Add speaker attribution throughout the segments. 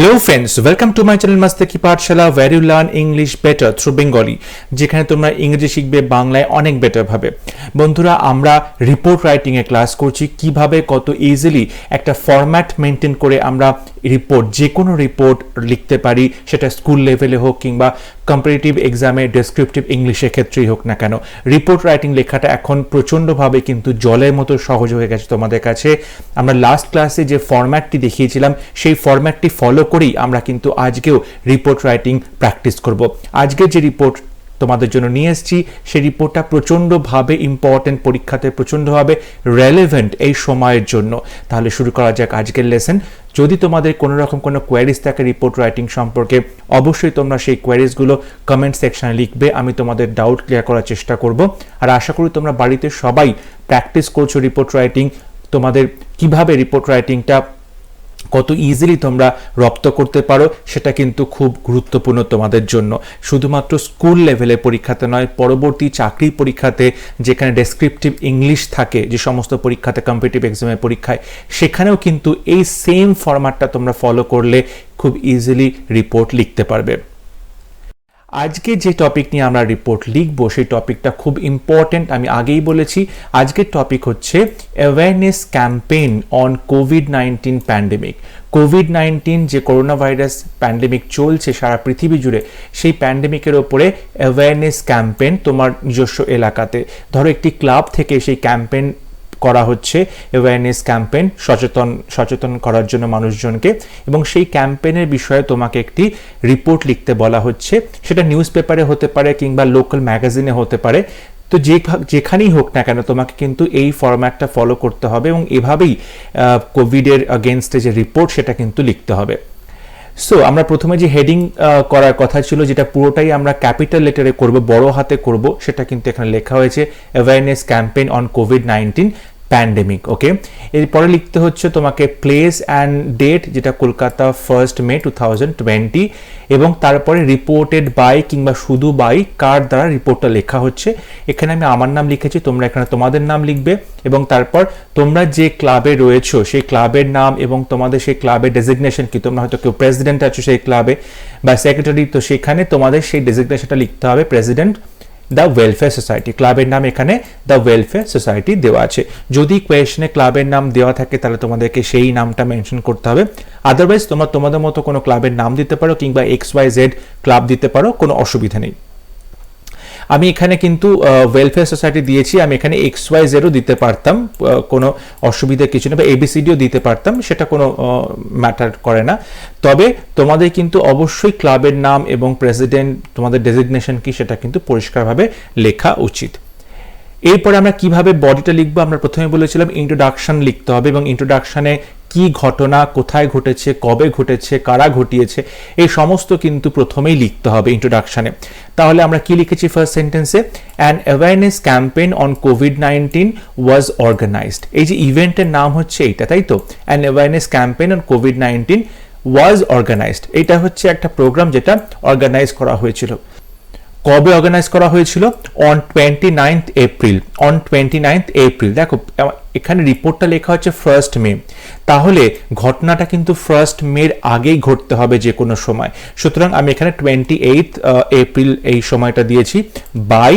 Speaker 1: Hello friends, welcome to my channel Mastaki Pathshala where you learn English better through Bengali, যেখানে তোমরা ইংরেজি শিখবে বাংলায় অনেক বেটার ভাবে। বন্ধুরা, আমরা রিপোর্ট রাইটিং এ ক্লাস করছি কিভাবে কত ইজিলি একটা ফরম্যাট মেইনটেইন করে আমরা রিপোর্ট, যে কোনো রিপোর্ট লিখতে পারি, সেটা স্কুল লেভেলে হোক কিংবা কম্পারেটিভ এক্সামে ডেসক্রিপটিভ ইংলিশের ক্ষেত্রেই হোক না কেন। রিপোর্ট রাইটিং লেখাটা এখন প্রচণ্ডভাবে কিন্তু জলের মতো সহজ হয়ে গেছে তোমাদের কাছে। আমরা লাস্ট ক্লাসে যে ফরম্যাটটি দেখিয়েছিলাম সেই ফরম্যাটটি ফলো করেই আমরা কিন্তু আজকেও রিপোর্ট রাইটিং প্র্যাকটিস করব। আজকে যে রিপোর্ট তোমাদের জন্য নিয়ে এসেছি সেই রিপোর্টটা প্রচণ্ডভাবে ইম্পর্টেন্ট, পরীক্ষাতে প্রচণ্ডভাবে রেলেভেন্ট এই সময়ের জন্য। তাহলে শুরু করা যাক আজকের লেসন। যদি তোমাদের কোনো রকম কোনো কোয়ারিজ থাকে রিপোর্ট রাইটিং সম্পর্কে, অবশ্যই তোমরা সেই কোয়ারিজগুলো কমেন্ট সেকশনে লিখবে, আমি তোমাদের ডাউট ক্লিয়ার করার চেষ্টা করব। আর আশা করি তোমরা বাড়িতে সবাই প্র্যাকটিস করছো রিপোর্ট রাইটিং। তোমাদের কিভাবে রিপোর্ট রাইটিংটা কত ইজিলি তোমরা রপ্ত করতে পারো সেটা কিন্তু খুব গুরুত্বপূর্ণ তোমাদের জন্য। শুধুমাত্র স্কুল লেভেলে পরীক্ষাতে নয়, পরবর্তী চাকরি পরীক্ষাতে যেখানে ডেসক্রিপটিভ ইংলিশ থাকে, যে সমস্ত পরীক্ষাতে কম্পিটিটিভ এক্সামের পরীক্ষায়, সেখানেও কিন্তু এই সেম ফরম্যাটটা তোমরা ফলো করলে খুব ইজিলি রিপোর্ট লিখতে পারবে। আজকে যে টপিক নিয়ে আমরা রিপোর্ট লিখবো সেই টপিকটা খুব ইম্পর্টেন্ট, আমি আগেই বলেছি। আজকের টপিক হচ্ছে অ্যাওয়ারনেস ক্যাম্পেইন অন কোভিড-19 প্যান্ডেমিক। কোভিড-19 যে করোনা ভাইরাস প্যান্ডেমিক চলছে সারা পৃথিবী জুড়ে, সেই প্যান্ডেমিকের ওপরে অ্যাওয়ারনেস ক্যাম্পেইন তোমার নিজস্ব এলাকাতে। ধরো একটি ক্লাব থেকে সেই ক্যাম্পেইন করা হচ্ছে, অ্যাওয়ারনেস ক্যাম্পেইন, সচেতন করার জন্য মানুষজনকে, এবং সেই ক্যাম্পেইনের বিষয়ে তোমাকে একটি রিপোর্ট লিখতে বলা হচ্ছে। সেটা নিউজ পেপারে হতে পারে কিংবা লোকাল ম্যাগাজিনে হতে পারে। তো যেখানেই হোক না কেন তোমাকে কিন্তু এই ফরম্যাটটা ফলো করতে হবে এবং এভাবেই কোভিডের আগেনস্টে যে রিপোর্ট সেটা কিন্তু লিখতে হবে। সো আমরা প্রথমে যে হেডিং করার কথা ছিল, যেটা পুরোটাই আমরা ক্যাপিটাল লেটারে করব, বড় হাতে করব, সেটা কিন্তু এখানে লেখা হয়েছে অ্যাওয়ারনেস ক্যাম্পেইন অন কোভিড-19 প্যান্ডেমিক। ওকে, এরপরে লিখতে হচ্ছে তোমাকে প্লেস অ্যান্ড ডেট, যেটা কলকাতা 1 মে 2020, এবং তারপরে রিপোর্টেড বাই কিংবা শুধু বাই, কার দ্বারা রিপোর্টটা লেখা হচ্ছে। এখানে আমি আমার নাম লিখেছি, তোমরা এখানে তোমাদের নাম লিখবে, এবং তারপর তোমরা যে ক্লাবে রয়েছো সেই ক্লাবের নাম এবং তোমাদের সেই ক্লাবের ডেজিগনেশন কি। তোমরা হয়তো কেউ প্রেসিডেন্ট আছো সেই ক্লাবে বা সেক্রেটারি, তো সেখানে তোমাদের সেই ডেজিগনেশনটা লিখতে হবে, প্রেসিডেন্ট দ্য ওয়েলফেয়ার সোসাইটি। ক্লাবের নাম এখানে দ্য ওয়েলফেয়ার সোসাইটি দেওয়া আছে। যদি কোয়েশনে ক্লাবের নাম দেওয়া থাকে তাহলে তোমাদেরকে সেই নামটা মেনশন করতে হবে। আদারওয়াইজ তোমরা তোমাদের মতো কোনো ক্লাবের নাম দিতে পারো কিংবা XYZ ক্লাব দিতে পারো, কোনো অসুবিধা নেই। আমি এখানে কিন্তু ওয়েলফেয়ার সোসাইটি দিয়েছি, আমি এখানে XYZও দিতে পারতাম, কোনো অসুবিধা কিছু না, বা ABCDও দিতে পারতাম, সেটা কোনো ম্যাটার করে না। তবে তোমাদের কিন্তু অবশ্যই ক্লাবের নাম এবং প্রেসিডেন্ট, তোমাদের ডেজিগনেশন কি, সেটা কিন্তু পরিষ্কারভাবে লেখা উচিত। এরপরে আমরা কিভাবে বডিটা লিখবো, আমরা প্রথমে বলেছিলাম ইন্ট্রোডাকশন লিখতে হবে, এবং ইন্ট্রোডাকশনে কি ঘটনা, কোথায় ঘটেছে, কবে ঘটেছে, কারা ঘটিয়েছে, এই সমস্ত কিন্তু প্রথমেই লিখতে হবে ইন্ট্রোডাকশনে। তাহলে আমরা কি লিখেছি ফার্স্ট সেন্টেন্সে, অ্যান অ্যাওয়ারনেস ক্যাম্পেইন অন কোভিড-19 ওয়াজ অর্গানাইজড। এই যে ইভেন্টের নাম হচ্ছে এইটা, তাই তো, অ্যান অ্যাওয়ারনেস ক্যাম্পেইন অন কোভিড-19 ওয়াজ অর্গানাইজড। এটা হচ্ছে একটা প্রোগ্রাম যেটা অর্গানাইজ করা হয়েছিল। কবে অর্গানাইজ করা হয়েছিল? On 29th April. On 29th April. দেখো এখানে রিপোর্টটা লেখা হচ্ছে 1 মে, তাহলে ঘটনাটা কিন্তু 1 মের আগেই ঘটতে হবে যে কোনো সময়। সুতরাং আমি এখানে 28 এপ্রিল এই সময়টা দিয়েছি। বাই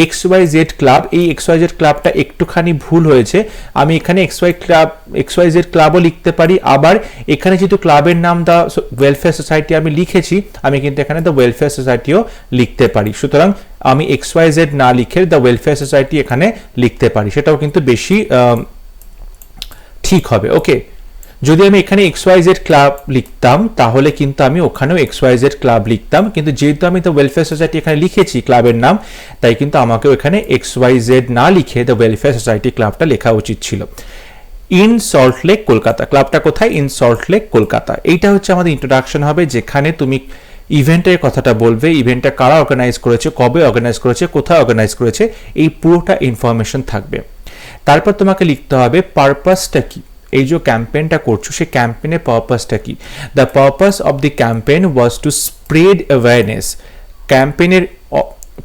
Speaker 1: XYZ ক্লাব, এই XYZ ক্লাবটা একটুখানি ভুল হয়েছে, আমি এখানে XYZ ক্লাবও লিখতে পারি। আবার এখানে যেহেতু ক্লাবের নাম দ্য ওয়েলফেয়ার সোসাইটি আমি লিখেছি, আমি কিন্তু এখানে দ্য ওয়েলফেয়ার সোসাইটিও লিখতে পারি। সুতরাং আমি XYZ না লিখে দ্য ওয়েলফেয়ার সোসাইটি এখানে লিখতে পারি, সেটাও কিন্তু বেশি ঠিক হবে। ওকে, যদি আমি এখানে XYZ ক্লাব লিখতাম তাহলে কিন্তু আমি ওখানেও XYZ ক্লাব লিখতাম, কিন্তু যেহেতু আমি দ্য ওয়েলফেয়ার সোসাইটি এখানে লিখেছি ক্লাবের নাম, তাই কিন্তু আমাকেও এখানে XYZ না লিখে দ্য ওয়েলফেয়ার সোসাইটি ক্লাবটা লেখা উচিত ছিল। ইন সল্টলেক কলকাতা, ক্লাবটা কোথায়? ইন সল্টলেক কলকাতা। এইটা হচ্ছে আমাদের ইন্ট্রোডাকশন হবে, যেখানে তুমি ইভেন্টের কথাটা বলবে, ইভেন্টটা কারা অর্গানাইজ করেছে, কবে অর্গানাইজ করেছে, কোথায় অর্গানাইজ করেছে, এই পুরোটা ইনফরমেশন থাকবে। তারপর তোমাকে লিখতে হবে পারপাসটা কি, এই যে ক্যাম্পেইনটা করছো সেই ক্যাম্পেইনের পারপাসটা কি। The purpose of the campaign was to spread awareness. ক্যাম্পেইনের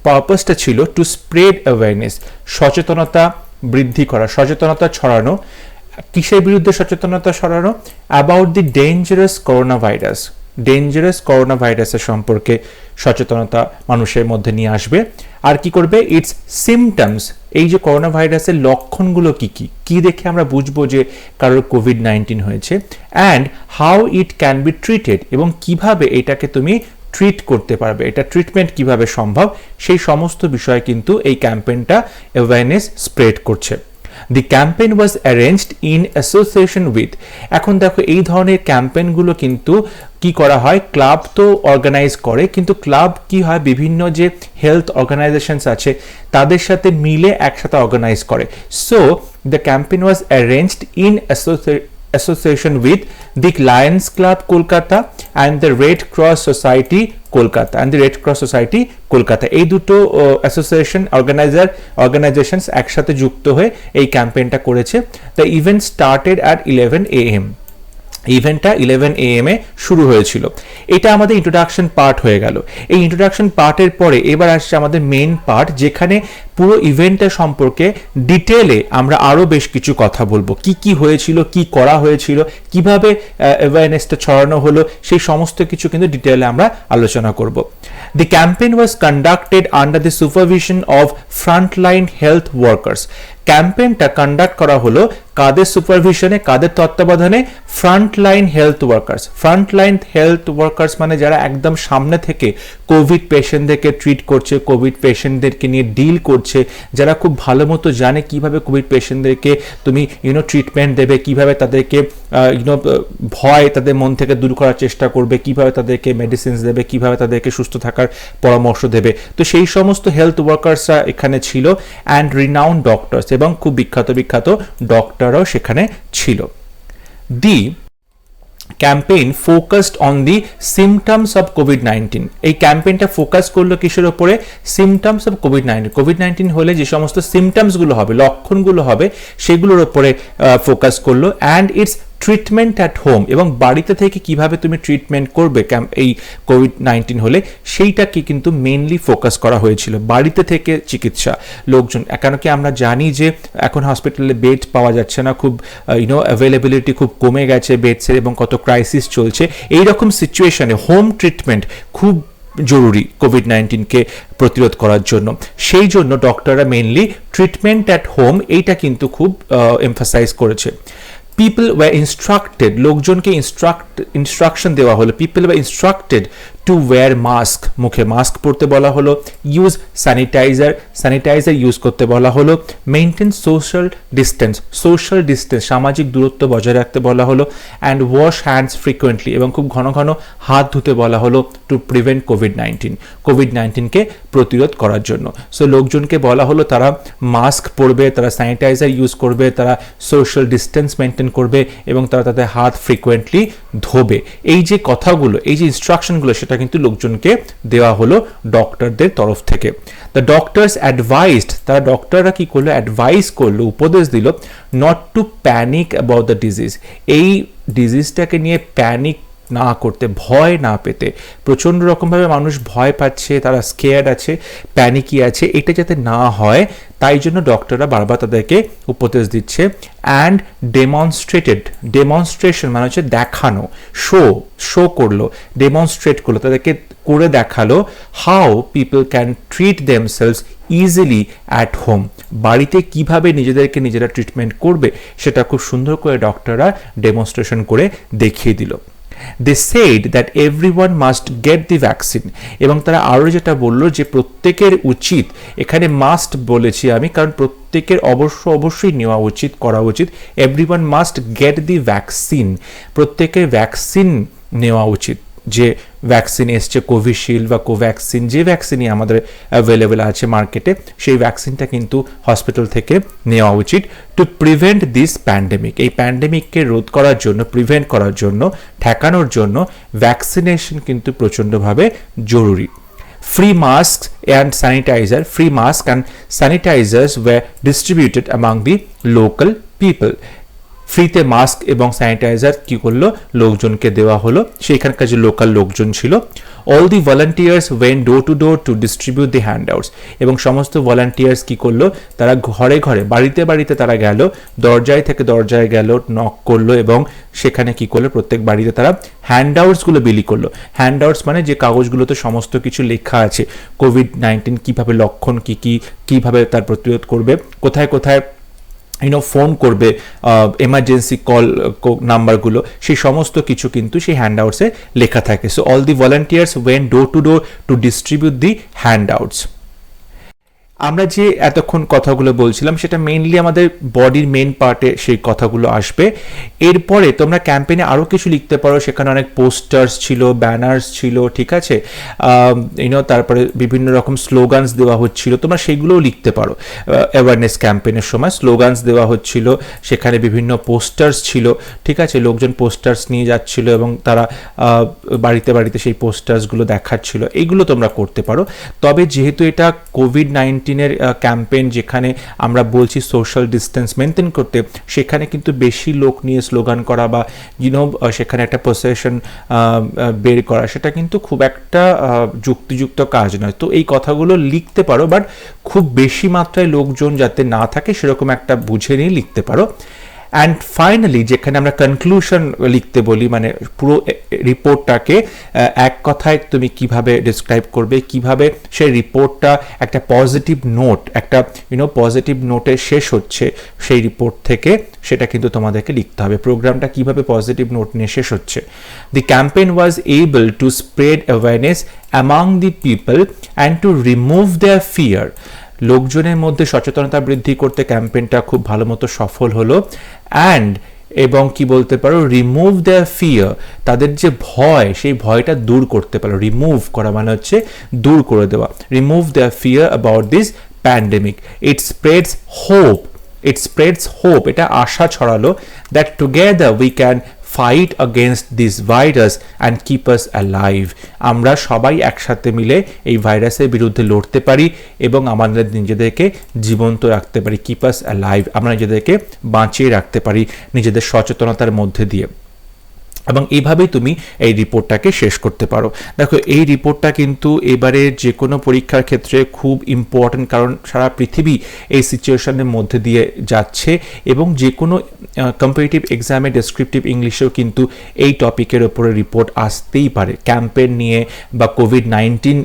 Speaker 1: পারপাসটা ছিল টু স্প্রেড অ্যাওয়ারনেস, সচেতনতা বৃদ্ধি করা, সচেতনতা ছড়ানো। কিসের বিরুদ্ধে সচেতনতা ছড়ানো? About the dangerous corona virus, dangerous corona ভাইরাসের সম্পর্কে সচেতনতা মানুষের মধ্যে নিয়ে আসবে। আর কি করবে, ইটস সিমটমস, এই যে করোনা ভাইরাসের লক্ষণগুলো কি কি, কি দেখে আমরা বুঝবো যে কারোর কোভিড-19 হয়েছে, and how it can be treated, এবং কিভাবে এটাকে তুমি ট্রিট করতে পারবে, এটা ট্রিটমেন্ট কিভাবে সম্ভব, সেই সমস্ত বিষয়ে কিন্তু এই ক্যাম্পেইনটা অ্যাওয়ারনেস স্প্রেড করছে। The campaign was arranged in association with, এখন দেখো এই ধরনের ক্যাম্পেইনগুলো কিন্তু কি করা হয়, ক্লাব তো অর্গানাইজ করে, কিন্তু ক্লাব কি হয় বিভিন্ন যে হেলথ অর্গানাইজেশনস আছে তাদের সাথে মিলে একসাথে অর্গানাইজ করে। So the campaign was arranged in association with the Lions Club Kolkata and the Red Cross Society Kolkata এই দুটো অ্যাসোসিয়েশন অর্গানাইজেশনস একসাথে যুক্ত হয়ে এই ক্যাম্পেইনটা করেছে। The event started at 11 AM, ইভেন্টটা 11 AM শুরু হয়েছিল। এটা আমাদের ইন্ট্রোডাকশন পার্ট হয়ে গেল। এই ইন্ট্রোডাকশন পার্টের পরে এবার আসছে আমাদের মেইন পার্ট, যেখানে পুরো ইভেন্টের সম্পর্কে ডিটেলে আমরা আরও বেশ কিছু কথা বলবো, কি কি হয়েছিল, কি করা হয়েছিল, কিভাবে অ্যাওয়ারনেসটা ছড়ানো হলো, সেই সমস্ত কিছু কিন্তু ডিটেলে আমরা আলোচনা করব। The campaign was conducted under the supervision of frontline health workers, ক্যাম্পেইনটা কন্ডাক্ট করা হলো কাদের সুপারভিশনে, কাদের তত্ত্বাবধানে, frontline health workers. Frontline health workers মানে যারা একদম সামনে থেকে কোভিড পেশেন্টদেরকে ট্রিট করছে, কোভিড পেশেন্টদেরকে নিয়ে ডিল করছে, যারা খুব ভালো মতো জানে কিভাবে কোভিড পেশেন্টদেরকে তুমি ট্রিটমেন্ট দেবে, কিভাবে তাদেরকে ভয় তাদের মন থেকে দূর করার চেষ্টা করবে, কিভাবে তাদেরকে মেডিসিনস দেবে, কিভাবে তাদেরকে সুস্থ থাকার পরামর্শ দেবে। তো সেই সমস্ত হেলথ ওয়ার্কার্সরা এখানে ছিল, অ্যান্ড রিনাউন্ড ডক্টরস, এবং খুব বিখ্যাত ডক্টরও সেখানে ছিল। The campaign focused on the symptoms of কোভিড-19, এই ক্যাম্পেইনটা ফোকাস করলো কিসের ওপরে, সিমটমস অফ কোভিড-19, কোভিড-19 হলে যে সমস্ত সিমটমসগুলো হবে, লক্ষণগুলো হবে, সেগুলোর ওপরে ফোকাস করলো। And it's treatment at home, এবং বাড়িতে থেকে কিভাবে তুমি ট্রিটমেন্ট করবে এই কোভিড-19 হলে, সেইটাকে কিন্তু মেইনলি ফোকাস করা হয়েছিল। বাড়িতে থেকে চিকিৎসা লোকজন, কেন কি আমরা জানি যে এখন হসপিটালে বেড পাওয়া যাচ্ছে না, খুব অ্যাভেলেবিলিটি খুব কমে গেছে বেডসের, এবং কত ক্রাইসিস চলছে। এইরকম সিচুয়েশনে হোম ট্রিটমেন্ট খুব জরুরি কোভিড-19কে প্রতিরোধ করার জন্য। সেই জন্য ডক্টররা মেইনলি ট্রিটমেন্ট অ্যাট হোম এইটা কিন্তু খুব এমফাসাইজ করেছে। পিপল ওয়ার ইনস্ট্রাক্টেড, লোকজনকে ইনস্ট্রাকশন দেওয়া হলো, people were instructed to wire mask, মুখে মাস্ক পরতে বলা হলো, ইউজ স্যানিটাইজার ইউজ করতে বলা হলো, মেইনটেন সোশ্যাল ডিস্টেন্স, সামাজিক দূরত্ব বজায় রাখতে বলা হলো, অ্যান্ড ওয়াশ হ্যান্ডস ফ্রিকোয়েন্টলি, এবং খুব ঘন ঘন হাত ধুতে বলা হলো, টু প্রিভেন্ট কোভিড-19কে প্রতিরোধ করার জন্য। সো লোকজনকে বলা হলো তারা মাস্ক পরবে, তারা স্যানিটাইজার ইউজ করবে, তারা সোশ্যাল ডিস্টেন্স মেনটেন করবে, এবং তারা তাদের হাত ফ্রিকোয়েন্টলি ধোবে। এই যে কথাগুলো, এই যে ইনস্ট্রাকশনগুলো, সেটা কিন্তু লোকজনকে দেওয়া হলো ডক্টরদের তরফ থেকে। দ্য ডক্টরস অ্যাডভাইসড, তারা ডক্টররা কি করলো, অ্যাডভাইস করলো, উপদেশ দিল, not to panic about the disease, এই ডিজিজটাকে নিয়ে প্যানিক না করতে, ভয় না পেতে। প্রচণ্ড রকমভাবে মানুষ ভয় পাচ্ছে, তারা স্কেয়ার্ড আছে, প্যানিকি আছে, এটা যাতে না হয় তাই জন্য ডক্টররা বারবার তাদেরকে উপদেশ দিচ্ছে। অ্যান্ড ডেমনস্ট্রেশন মানে হচ্ছে দেখানো, শো করলো, ডেমনস্ট্রেট করলো, তাদেরকে করে দেখালো how people can treat themselves easily at home, বাড়িতে কিভাবে নিজেদেরকে নিজেরা ট্রিটমেন্ট করবে সেটা খুব সুন্দর করে ডক্টররা ডেমনস্ট্রেশন করে দেখিয়ে দিল। They said that everyone must get the vaccine, এবং তারা আরও যেটা বললো যে প্রত্যেকের উচিত, এখানে মাস্ট বলেছি আমি কারণ প্রত্যেকের অবশ্যই নেওয়া উচিত, করা উচিত। everyone must get the vaccine, প্রত্যেকের ভ্যাকসিন নেওয়া উচিত। যে ভ্যাকসিন এসছে কোভিশিল্ড বা কোভ্যাক্সিন, যে ভ্যাকসিনই আমাদের অ্যাভেলেবেল আছে মার্কেটে, সেই ভ্যাকসিনটা কিন্তু হসপিটাল থেকে নেওয়া উচিত। টু প্রিভেন্ট দিস প্যান্ডেমিক, এই প্যান্ডেমিককে রোধ করার জন্য, প্রিভেন্ট করার জন্য, ঠেকানোর জন্য ভ্যাকসিনেশন কিন্তু প্রচণ্ডভাবে জরুরি। Free masks and sanitizers were distributed among the local people. ফ্রিতে মাস্ক এবং স্যানিটাইজার কি করলো লোকজনকে দেওয়া হলো, সেখানকার যে লোকাল লোকজন ছিল। All the volunteers went door to door to distribute the handouts, এবং সমস্ত ভলান্টিয়ার্স কি করলো, তারা ঘরে ঘরে বাড়িতে বাড়িতে তারা গেল, দরজায় থেকে দরজায় গেল, নক করলো এবং সেখানে কি করলো প্রত্যেক বাড়িতে তারা হ্যান্ডআউটসগুলো বিলি করলো। হ্যান্ডআউটস মানে যে কাগজগুলোতে সমস্ত কিছু লেখা আছে, কোভিড-19 কীভাবে লক্ষণ কী কী, কীভাবে তার প্রতিরোধ করবে, কোথায় কোথায় ফোন করবে, এমার্জেন্সি কল নাম্বারগুলো, সেই সমস্ত কিছু কিন্তু সেই হ্যান্ডআউটসে লেখা থাকে। So all the volunteers went door to door to distribute the handouts. আমরা যে এতক্ষণ কথাগুলো বলছিলাম সেটা মেইনলি আমাদের বডির মেন পার্টে সেই কথাগুলো আসবে। এরপরে তোমরা ক্যাম্পেইনে আরও কিছু লিখতে পারো, সেখানে অনেক পোস্টার্স ছিল, ব্যানার্স ছিল, ঠিক আছে, তারপরে বিভিন্ন রকম স্লোগানস দেওয়া হচ্ছিল, তোমরা সেইগুলোও লিখতে পারো। অ্যাওয়ারনেস ক্যাম্পেইনের সময় স্লোগানস দেওয়া হচ্ছিল, সেখানে বিভিন্ন পোস্টার্স ছিল, ঠিক আছে, লোকজন পোস্টার্স নিয়ে যাচ্ছিল এবং তারা বাড়িতে বাড়িতে সেই পোস্টার্সগুলো দেখাচ্ছিল, এইগুলো তোমরা করতে পারো। তবে যেহেতু এটা কোভিড-19 ক্যাম্পেইন, যেখানে আমরা বলছি সোশ্যাল ডিস্টেন্স মেনটেন করতে, সেখানে কিন্তু বেশি লোক নিয়ে স্লোগান করা বা সেখানে একটা প্রসেশন বের করা, সেটা কিন্তু খুব একটা যুক্তিযুক্ত কাজ নয়। তো এই কথাগুলো লিখতে পারো, বাট খুব বেশি মাত্রায় লোকজন যাতে না থাকে সেরকম একটা বুঝে নিয়ে লিখতে পারো। অ্যান্ড ফাইনালি যেখানে আমরা কনক্লুশন লিখতে বলি, মানে পুরো রিপোর্টটাকে এক কথায় তুমি কিভাবে ডিসক্রাইব করবে, কিভাবে সেই রিপোর্টটা একটা পজিটিভ নোট, একটা পজিটিভ নোটে শেষ হচ্ছে সেই রিপোর্ট থেকে, সেটা কিন্তু তোমাদেরকে লিখতে হবে। প্রোগ্রামটা কিভাবে পজিটিভ নোট নিয়ে শেষ হচ্ছে। The campaign was able to spread awareness among the people and to remove their fear. লোকজনের মধ্যে সচেতনতা বৃদ্ধি করতে ক্যাম্পেইনটা খুব ভালো মতো সফল হলো। এবং কি বলতে পারো, রিমুভ দেয়ার ফিয়ার, তাদের যে ভয়, সেই ভয়টা দূর করতে পারো। রিমুভ করা মানে হচ্ছে দূর করে দেওয়া। Remove their fear about this pandemic. It spreads hope, এটা আশা ছড়ালো, that together we can fight against this virus and keep us alive. আমরা সবাই একসাথে মিলে এই ভাইরাসের বিরুদ্ধে লড়তে পারি এবং আমাদের নিজেদেরকে জীবন্ত রাখতে পারি। কিপ আস অ্যালাইভ, আমরা নিজেদেরকে বাঁচিয়ে রাখতে পারি নিজেদের সচেতনতার মধ্যে দিয়ে। এবং এইভাবেই তুমি এই রিপোর্টটাকে শেষ করতে পারো। দেখো, এই রিপোর্টটা কিন্তু এবারে যে কোনো পরীক্ষার ক্ষেত্রে খুব ইম্পর্ট্যান্ট, কারণ সারা পৃথিবী এই সিচুয়েশনের মধ্যে দিয়ে যাচ্ছে এবং যে কোনো কম্পিটিটিভ এক্সামে ডেসক্রিপটিভ ইংলিশেও কিন্তু এই টপিকের ওপরে রিপোর্ট আসতেই পারে। ক্যাম্পেইন নিয়ে বা কোভিড-19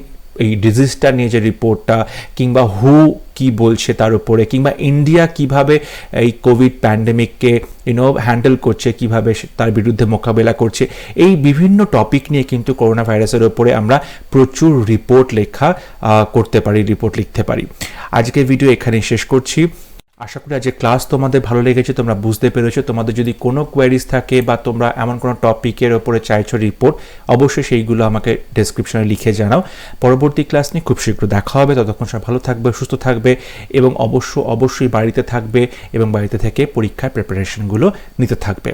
Speaker 1: এই ডিজিজটা নিয়ে যে রিপোর্টটা, কিংবা হু কি বলছে তার উপরে, কিংবা ইন্ডিয়া কিভাবে এই কোভিড প্যান্ডেমিককে হ্যান্ডেল করছে, কিভাবে তার বিরুদ্ধে মোকাবেলা করছে, এই বিভিন্ন টপিক নিয়ে কিন্তু করোনা ভাইরাসের উপরে আমরা প্রচুর রিপোর্ট রিপোর্ট লিখতে পারি। আজকের ভিডিও এখানেই শেষ করছি। আশা করি আজকে ক্লাস তোমাদের ভালো লেগেছে, তোমরা বুঝতে পেরেছো। তোমাদের যদি কোনো কোয়ারিজ থাকে বা তোমরা এমন কোনো টপিকের ওপরে চাইছো রিপোর্ট, অবশ্যই সেইগুলো আমাকে ডেসক্রিপশনে লিখে জানাও। পরবর্তী ক্লাস নিয়ে খুব শীঘ্র দেখা হবে। ততক্ষণ সব ভালো থাকবে, সুস্থ থাকবে এবং অবশ্যই বাড়িতে থাকবে এবং বাড়িতে থেকে পরীক্ষার প্রিপারেশনগুলো নিতে থাকবে।